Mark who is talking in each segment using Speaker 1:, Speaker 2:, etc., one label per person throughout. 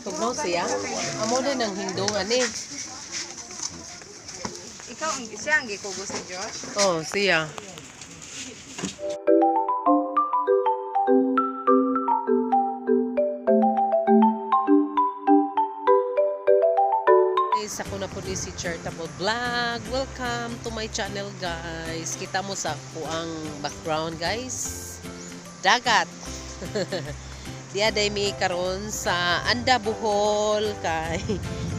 Speaker 1: Tugnaw siya. Amo din ang hindungan eh.
Speaker 2: Ikaw ang siya ang gikugo si Josh.
Speaker 1: Oh, siya. Ako na po din si Charitable Vlog. Welcome to my channel, guys. Kita mo sa kuang background, guys. Dagat. Dia day mi karon sa Anda Bohol kay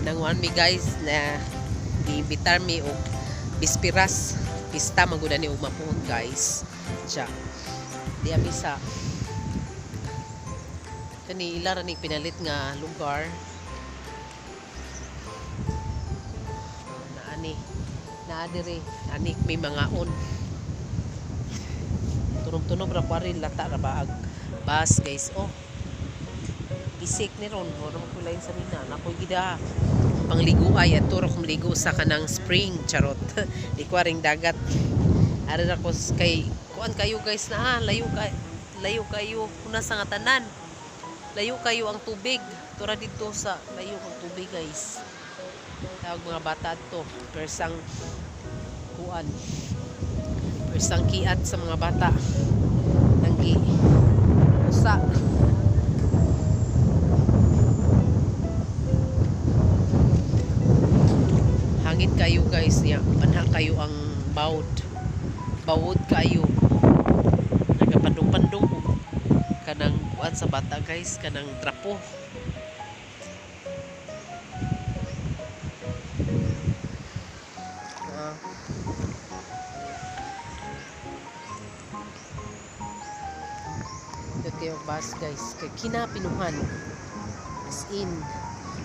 Speaker 1: nangwan mi guys na giimbitar mi og bispiras pista maguda ni og mapun guys. Siya. Dia mi sa kani ila ni pinalit nga lugar. Naadiri anik may mga on tunog-tunog ra pa rin lata ra baag bus guys. Oh, isik ni ron wala mo kulay sa mina nakoy gida pangligo ay ato ra kong ligo sa kanang spring charot di ko ring dagat ari ra ko kay kuan kayo guys na layo kayo kuna sa nga tanan layo kayo ang tubig tura dito sa layo ang tubig guys. Tawag mga bata to persang kuan persang kiat sa mga bata nanggi usa hangin kayo guys niya panha kayo ang bawod kayo nagapandong-pandong kanang kuan sa bata guys kanang trapo. Kayo bus guys kay kinapinuhan as in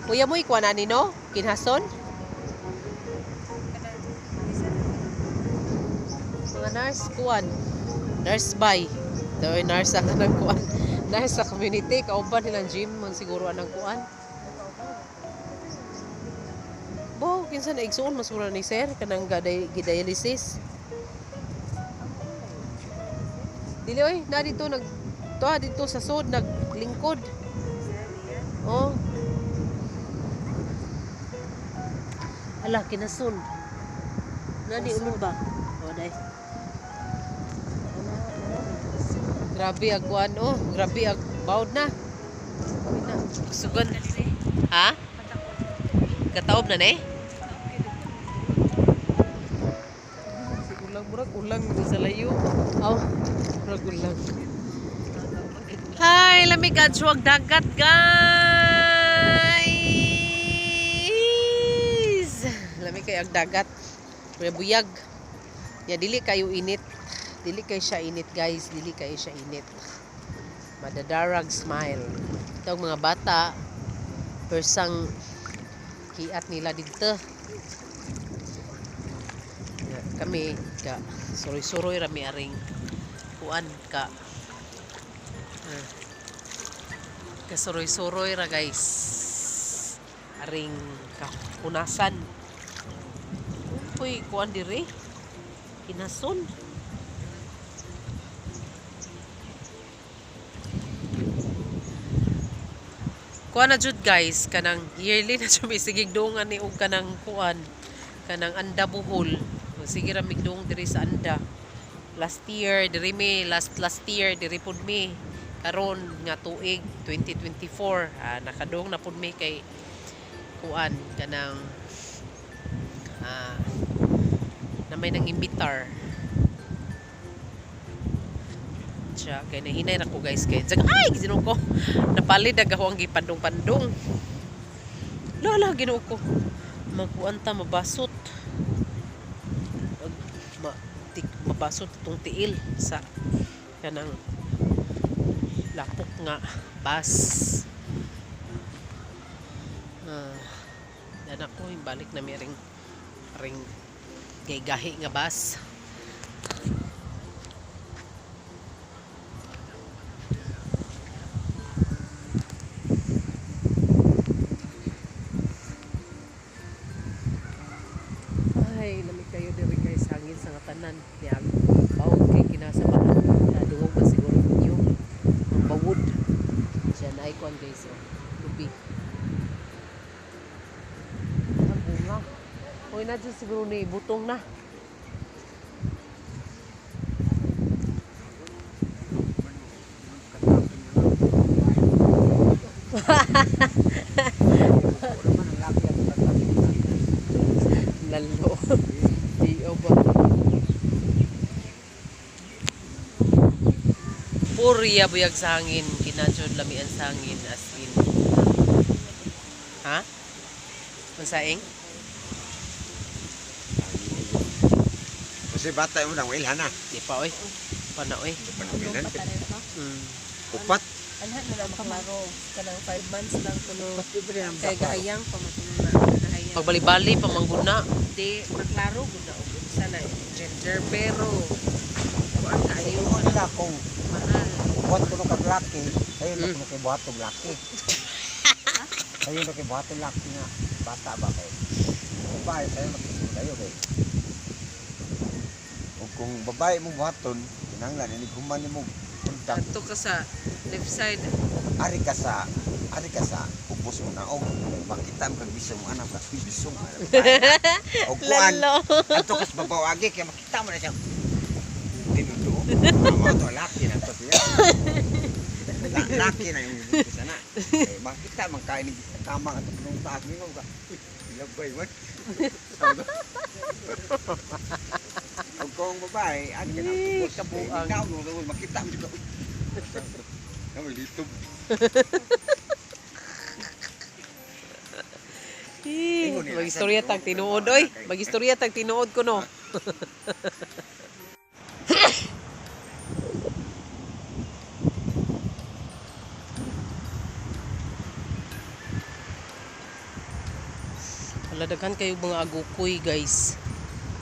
Speaker 1: kuya mo ikuan ani no kinhason mga nurse kuan nurse by daw nurse sa kanang kuan nurse sa community kauban nilang gym man siguro anang kuan bo kinsa na igsuon masura ni sir kanang dialysis dili oy na dito dito sa sud naglingkod. Oh. Ala kinasun. Nani ulo ba? Oh dai. Grabe agwan oh, grabe ag bawd na. Sugon. Ha? Kataob na ni? Ulang sa layo. Oh, ulang. Hi, lamig adsuag dagat guys. Lamig kay ag dagat. Buyag. Ya dili kayo init. Dili kay siya init guys, dili kay siya init. Madadarag smile. Ito mga bata persang kiat nila dito. Ya, kami ka suroy-suroy rami aring kuan ka kasuroy-suroy ra guys aring kapunasan uy kuan dire kinason kuan na jud guys kanang yearly na jud sigig dungan ni og kanang kuan kanang Anda Bohol sige ra migdung diri sa Anda last year diri mi last year diri pud mi karon nga tuig 2024 nakadong na pud mi kay kuan kanang na may nang imbitar siya kay nahinay ra ko guys kay ay ginuo ko napalid ako ang gipandong-pandong lala ginuo ko magkuanta mabasot mabasot itong tiil sa kanang lapok nga bus. Dan ako balik na may ring gahi nga bus. Ay, lamig kayo diri guys, hangin sa nga tanan. Yang bawod kay kinasa pa. Nadungog ba siguro ninyo ang bawod. Diyan ay kuan guys, lubi. Kinadyo siguro ni butong na. Lalo. Iyo ba? Purya buyag sa hangin. Kinadyo lamian sa hangin as in. Ha? Masaing?
Speaker 3: Kasi bata mo nang wilhan na.
Speaker 1: Di pa oy. Pana oy.
Speaker 3: Panawilan.
Speaker 1: Mm.
Speaker 3: Upat.
Speaker 2: Anhat na lang maklaro. Kanang 5 months lang kuno. Kay
Speaker 3: Kaya
Speaker 2: gahayang pamatuno na. Gahayang.
Speaker 1: Pagbali-bali pamangguna.
Speaker 2: Di maklaro gud na ug sana gender pero kuan kayo
Speaker 4: Ano na kung
Speaker 2: mahal.
Speaker 4: buhat ko kag laki, sayo na ko kay buhat og laki. Sayo na kay buhat og laki nga bata ba kay. Babae sayo magkakayo kay.
Speaker 3: O kung babae mo buhaton, kinanglan ini human nimo kontak.
Speaker 2: Adto ka sa left side.
Speaker 3: Ari ka sa ubos mo na og makita mo kag bisong anak ka bisong. O kuan. Adto ka sa babaw agi kay makita mo na siya. Tinudo. Amo to laki na to siya. Laki na yung bisa na. Eh makita man kay ni kamang ato nung taas mo ka. Ilabay mo. Ang kong babae, ang kinakubos sa buang. Ikaw, makita mo dito. Kamu dito.
Speaker 1: Mag-istorya tag tinuod oy. Mag-istorya tag tinuod ko no. Daghan kayo mga agukoy guys.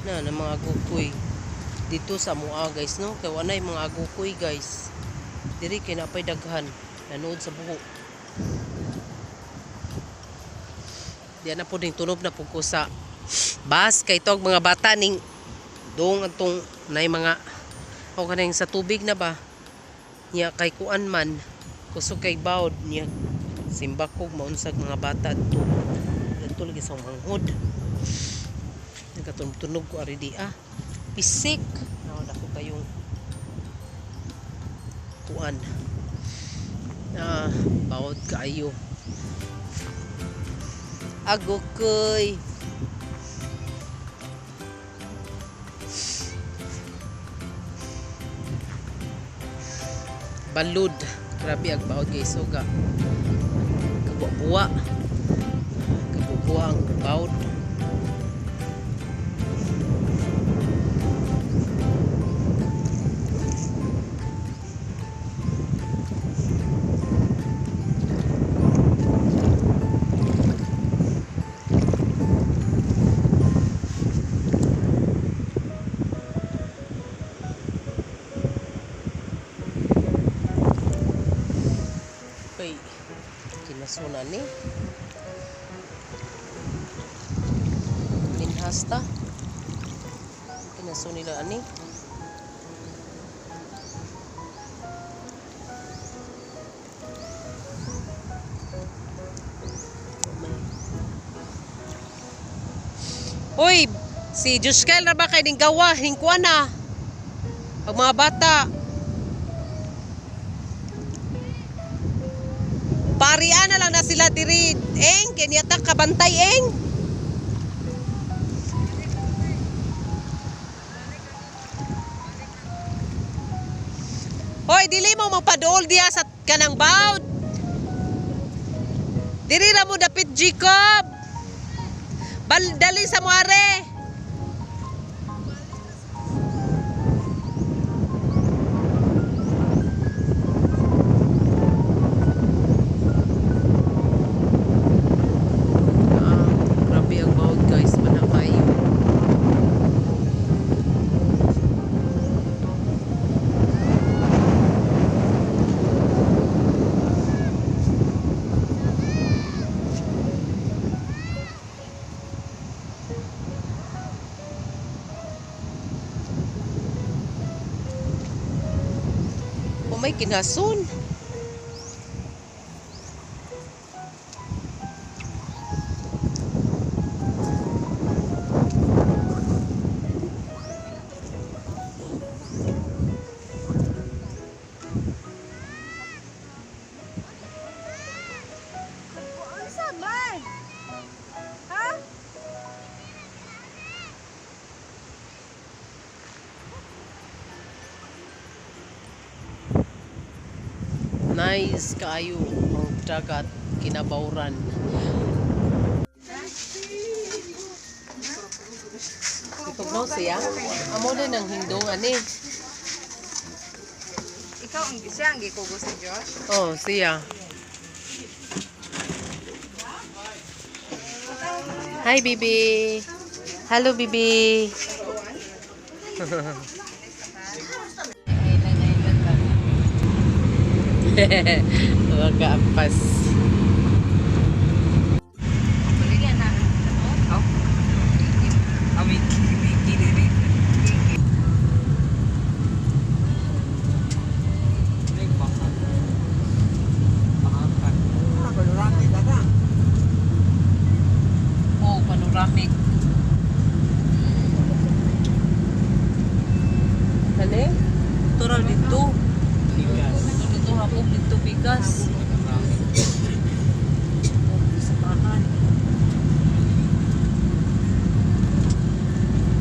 Speaker 1: Na mga agukoy dito sa mua guys no. Kay wanay mga agukoy guys. Diri kay napay daghan nanood sa buho. Diyan na po ding tunob na pugko sa bus kay tog mga bata ning dong atong nay mga o kanang sa tubig na ba niya kay kuan man kusog kay bawd niya simbakog maunsag mga bata dito lagi sa manghod nagatunog ko ari di pisik nawala ko kayong kuan bawd kaayo agukoy balud grabe ang bawd guys soga kabuwa ang bawd kay kinasunan ni minhasta kinasun nila ani Hoy, si Juskel na ba kay ning gawa hingkuan na ang mga bata parian na lang na sila diri eng kanyata kabantay eng hoy dili mo magpaduol diya sa kanang bawd diri ra mo dapit Jacob dali sa muare grabe ang bawd guys manakay may kinasun Nice kaayo ang dagat kinabawran. Tugnaw siya. Amo din ang hindungan eh.
Speaker 2: Ikaw ang siya ang gikugo sa Josh.
Speaker 1: Oh, siya. Hi, Bibi. Hello, Bibi. Wag ampas.
Speaker 2: Balikan na. Oh.
Speaker 3: Kami kini.
Speaker 1: Oh, panoramic. Kani? Tara dito. Dito hapon dito bigas.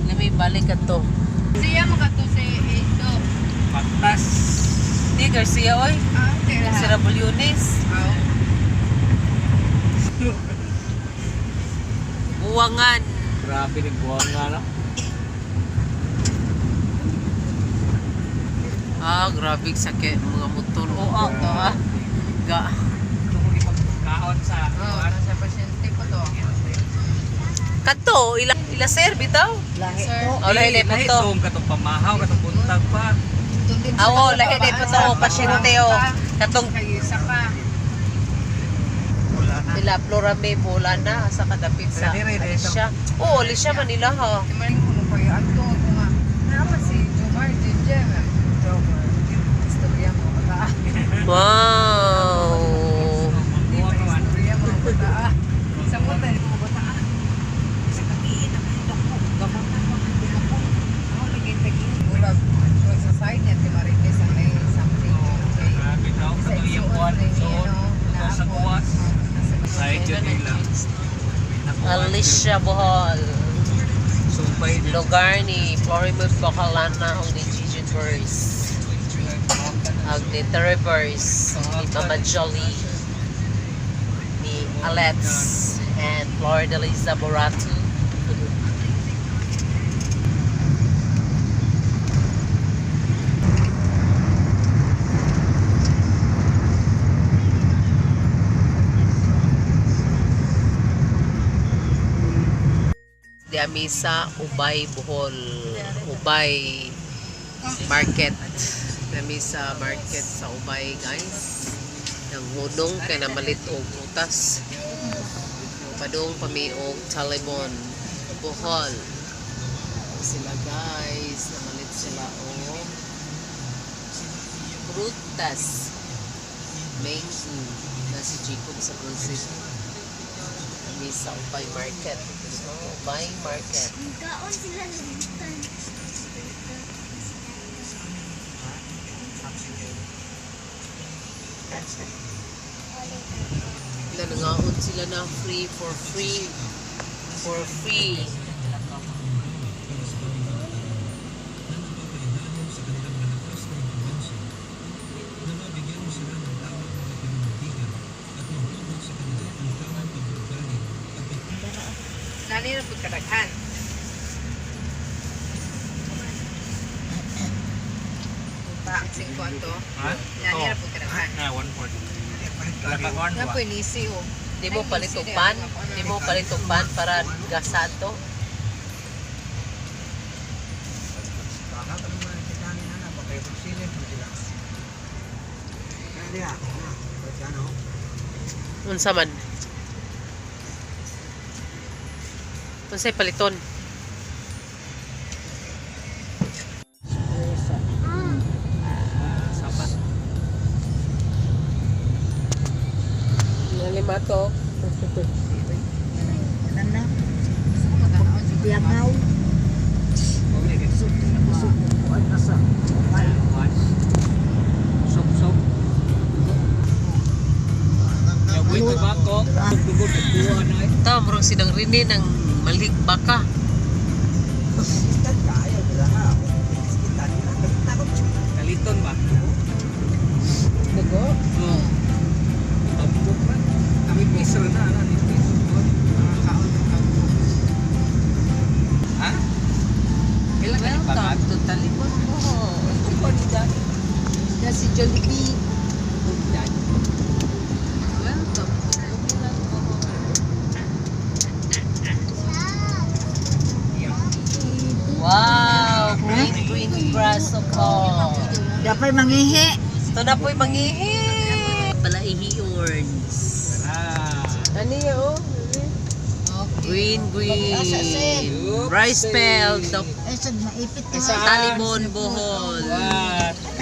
Speaker 1: Nami balik ka to.
Speaker 2: Siya makato sa ito.
Speaker 3: Patas.
Speaker 1: Di Garcia oy.
Speaker 2: Okay
Speaker 1: Si Rabulyones. Buwangan.
Speaker 3: Grabe ni buwang nga no.
Speaker 1: Ah, grabe sakit mga motor. Oo, to ah. Ga.
Speaker 3: Kaon sa
Speaker 2: Oh, nasa pasyente ko to.
Speaker 1: Kanto, ila sir bitaw.
Speaker 4: Lahi
Speaker 2: Sir.
Speaker 4: to.
Speaker 1: Oh, lahi po to.
Speaker 3: katong pamahaw, katong buntag pa.
Speaker 1: Awo, lahi din po to. Pasyente o. Katong
Speaker 2: Kayo isa pa.
Speaker 1: pila Florambe bola na sa kadapit sa Alicia. Oo, Alicia Manila ha.
Speaker 2: Timarin ko nung kayo ato ko nga. Naman si Jomar Jinjem. Jomar. Istorya mo bata.
Speaker 1: Wow.
Speaker 2: Istorya mo bata. Sa mo tayo mo bata. Sa kabihin na may dako. Gamatan mo ang dako. Ako lagi tagin. Mula sa side niya timarin sa may something. Okay.
Speaker 3: Grabe daw,
Speaker 2: Sa
Speaker 3: katong yung buwan. Sa kuwas. Side yun nila.
Speaker 1: Alicia Bohol.
Speaker 3: Sumpay din.
Speaker 1: Lugar ni Florimond Bacalana ang ni Gigi Burris. Ang ni Terry Burris. Ni Mama Jolie. Ni Alex. And Florida Liza Boratu. Diamisa Ubay Bohol. Ubay Market. Diamisa Market sa Ubay, guys. Nang hunong kay namalit og putas. Padung pamiog Talibon Bohol. Sila guys, namalit sila og prutas. Mango na si Jacob sa Brazil. Kami sa Ubay Market. So, Ubay Market.
Speaker 5: Kaon sila nabutan.
Speaker 1: Nanangaon sila na free for free. For free.
Speaker 2: Nani na pud kadaghan. Pa ang 5 ato.
Speaker 3: Ha?
Speaker 2: Nani na pud kadaghan.
Speaker 3: Na 140. Kalakakuan
Speaker 2: Na
Speaker 3: ba?
Speaker 2: po inisi o.
Speaker 1: Di mo palit og pan. Di mo palit og pan para gasato.
Speaker 4: Baka ka naman kita ni nana baka yung silid mo sila. Kaya ano?
Speaker 1: Unsa man? Unsay paliton?
Speaker 3: Sapat.
Speaker 1: Nalimato.
Speaker 4: Nana,
Speaker 2: Maganaon si
Speaker 4: biyangaw. Subuan na sa.
Speaker 3: Sok-sok. Yung wait ba ko? Tugod at buwan na eh.
Speaker 1: Ta murag sinang rini ng malig baka.
Speaker 4: Kaya nila ha. Kita nila. Takot.
Speaker 3: Kaliton ba?
Speaker 1: Nago?
Speaker 3: Oo.
Speaker 2: pa'y mangihi.
Speaker 1: Ito na po'y mangihi. Palaihi orange. Ano yan, oh? Green. Rice bell.
Speaker 2: Ay, sad maipit ka.
Speaker 1: Talibon, bohol.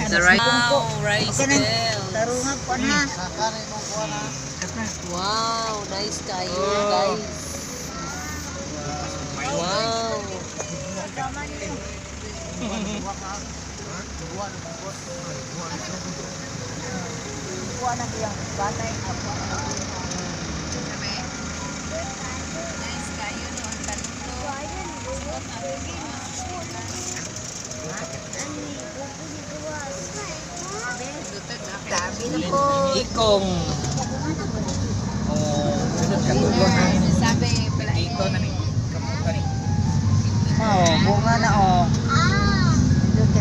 Speaker 1: The rice. Wow, rice bell.
Speaker 2: Tarungan ko na.
Speaker 1: Wow, nice kayo, guys. Wow.
Speaker 2: Kuha na kayang batay. Sabi na po.
Speaker 4: Ikong.
Speaker 2: Sabi pala.
Speaker 4: Ito na ni. Kamuka ni.
Speaker 2: Oh, bunga na oh.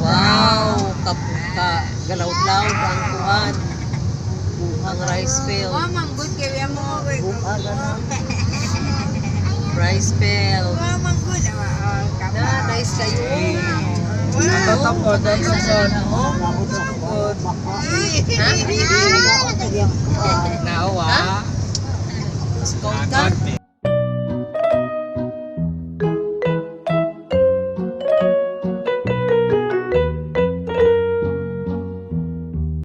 Speaker 1: Wow, galaw-law ang kuhan. Ang rice bell.
Speaker 2: Oh, manggod kaya mo.
Speaker 1: Rice bell.
Speaker 2: Oh, manggod.
Speaker 1: Na, nice kayo.
Speaker 4: Tatapod ang sasod.
Speaker 1: Ha?
Speaker 4: Nawa.
Speaker 1: Scout ka?